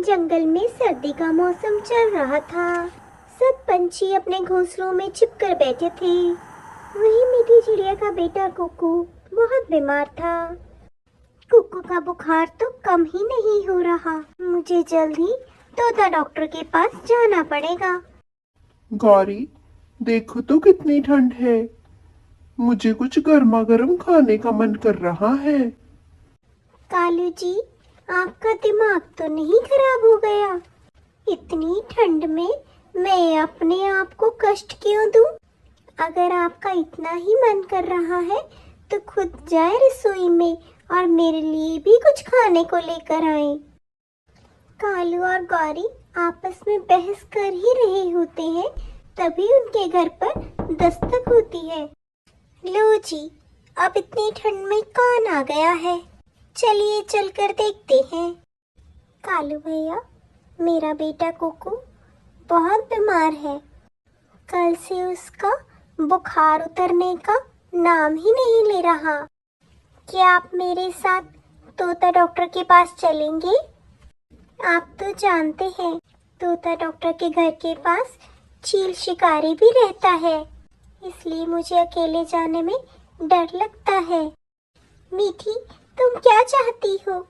जंगल में सर्दी का मौसम चल रहा था। सब पंछी अपने घोंसलों में छिपकर बैठे थे। वही मीठी चिड़िया का बेटा कुकू बहुत बीमार था। कुकू का बुखार तो कम ही नहीं हो रहा। मुझे जल्द ही तोता डॉक्टर के पास जाना पड़ेगा। गौरी, देखो तो कितनी ठंड है। मुझे कुछ गर्मा गर्म खाने का मन कर रहा है। कालू जी, आपका दिमाग तो नहीं खराब हो गया? इतनी ठंड में मैं अपने आप को कष्ट क्यों दूं? अगर आपका इतना ही मन कर रहा है तो खुद जाए रसोई में और मेरे लिए भी कुछ खाने को लेकर आए। कालू और गौरी आपस में बहस कर ही रहे होते हैं, तभी उनके घर पर दस्तक होती है। लो जी, अब इतनी ठंड में कौन आ गया है? चलिए चलकर देखते हैं। कालू भैया, मेरा बेटा कुकू बहुत बीमार है। कल से उसका बुखार उतरने का नाम ही नहीं ले रहा। क्या आप मेरे साथ तोता डॉक्टर के पास चलेंगे? आप तो जानते हैं, तोता डॉक्टर के घर के पास चील शिकारी भी रहता है, इसलिए मुझे अकेले जाने में डर लगता है। मीठी, तुम क्या चाहती हो?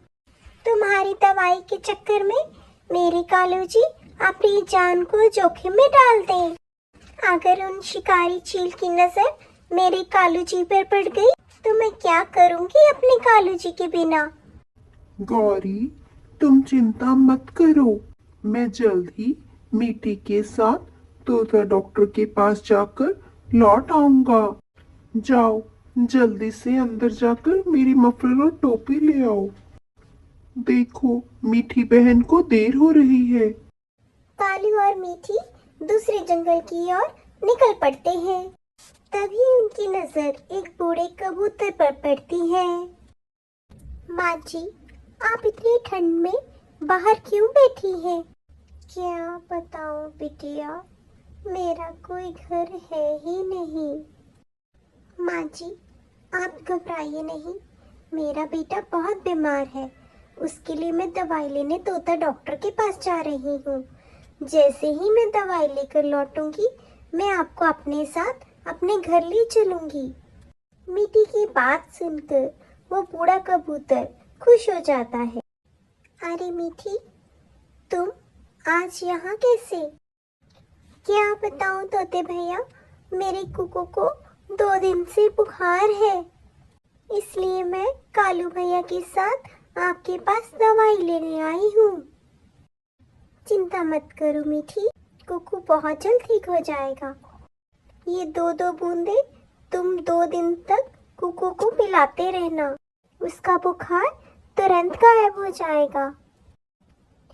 तुम्हारी दवाई के चक्कर में मेरे कालू जी अपनी जान को जोखिम में डाल दें। अगर उन शिकारी चील की नजर मेरे कालू जी पर पड़ गई तो मैं क्या करूंगी अपने कालू जी के बिना? गौरी, तुम चिंता मत करो। मैं जल्द ही मीठी के साथ तोता डॉक्टर के पास जाकर लौट आऊंगा। जाओ, जल्दी से अंदर जाकर मेरी मफलर और टोपी ले आओ। देखो, मीठी बहन को देर हो रही है। कालू और मीठी दूसरे जंगल की ओर निकल पड़ते हैं। तभी उनकी नजर एक बूढ़े कबूतर पर पड़ती है। माँ जी, आप इतनी ठंड में बाहर क्यों बैठी हैं? क्या बताऊं बिटिया, मेरा कोई घर है ही नहीं। माँ जी, आप घबराइए नहीं, मेरा बेटा बहुत बीमार है। उसके लिए मैं दवाई लेने तोता डॉक्टर के पास जा रही हूँ। जैसे ही मैं दवाई लेकर लौटूंगी, मैं आपको अपने साथ अपने घर ले चलूंगी। मीठी की बात सुनकर वो बूढ़ा कबूतर खुश हो जाता है। अरे मीठी, तुम आज यहाँ कैसे? क्या बताऊं तोते भैया, मेरे कुकू को 2 दिन से बुखार है, इसलिए मैं कालू भैया के साथ आपके पास दवाई लेने आई हूँ। चिंता मत करो मीठी, कुकू बहुत जल्द ठीक हो जाएगा। ये 2-2 बूंदे तुम 2 दिन तक कुकू को पिलाते रहना, उसका बुखार तुरंत गायब हो जाएगा।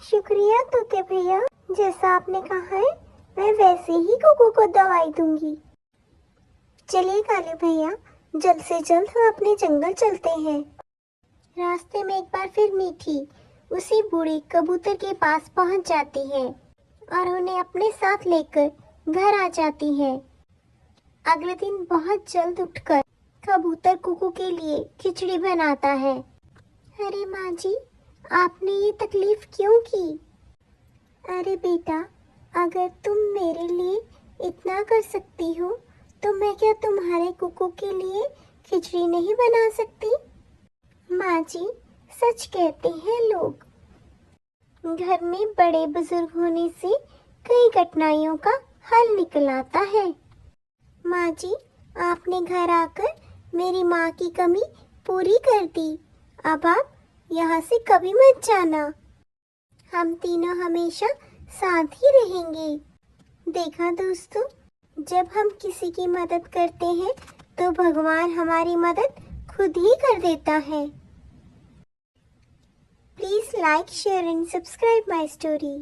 शुक्रिया तोते भैया, जैसा आपने कहा है मैं वैसे ही कुकू को दवाई दूंगी। चलिए कालू भैया, जल्द से जल्द हम अपने जंगल चलते हैं। रास्ते में एक बार फिर मीठी उसी बूढ़े कबूतर के पास पहुंच जाती है और उन्हें अपने साथ लेकर घर आ जाती है। अगले दिन बहुत जल्द उठकर कबूतर कुकू के लिए खिचड़ी बनाता है। अरे माँ जी, आपने ये तकलीफ क्यों की? अरे बेटा, अगर तुम मेरे लिए इतना कर सकती हो तो मैं क्या तुम्हारे कुकू के लिए खिचड़ी नहीं बना सकती? माँ जी, सच कहते हैं लोग, घर में बड़े बुजुर्ग होने से कई कठिनाइयों का हल निकल आता है। माँ जी, आपने घर आकर मेरी माँ की कमी पूरी कर दी। अब आप यहाँ से कभी मत जाना। हम तीनों हमेशा साथ ही रहेंगे। देखा दोस्तों, जब हम किसी की मदद करते हैं तो भगवान हमारी मदद खुद ही कर देता है। Please like, share and subscribe my story.